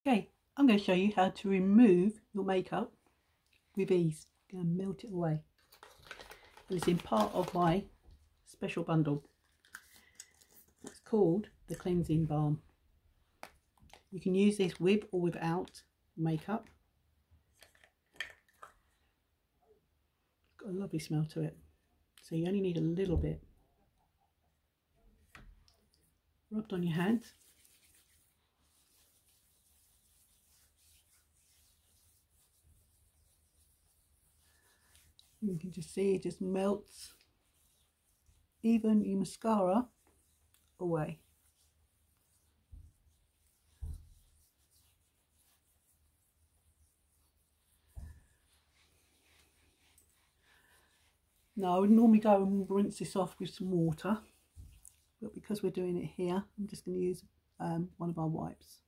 Okay, I'm going to show you how to remove your makeup with ease. I'm going to melt it away. And it's in part of my special bundle. It's called the Cleansing Balm. You can use this with or without makeup. It's got a lovely smell to it. So you only need a little bit. Rubbed on your hands. You can just see it just melts even your mascara away. Now I would normally go and rinse this off with some water, but because we're doing it here, I'm just going to use one of our wipes.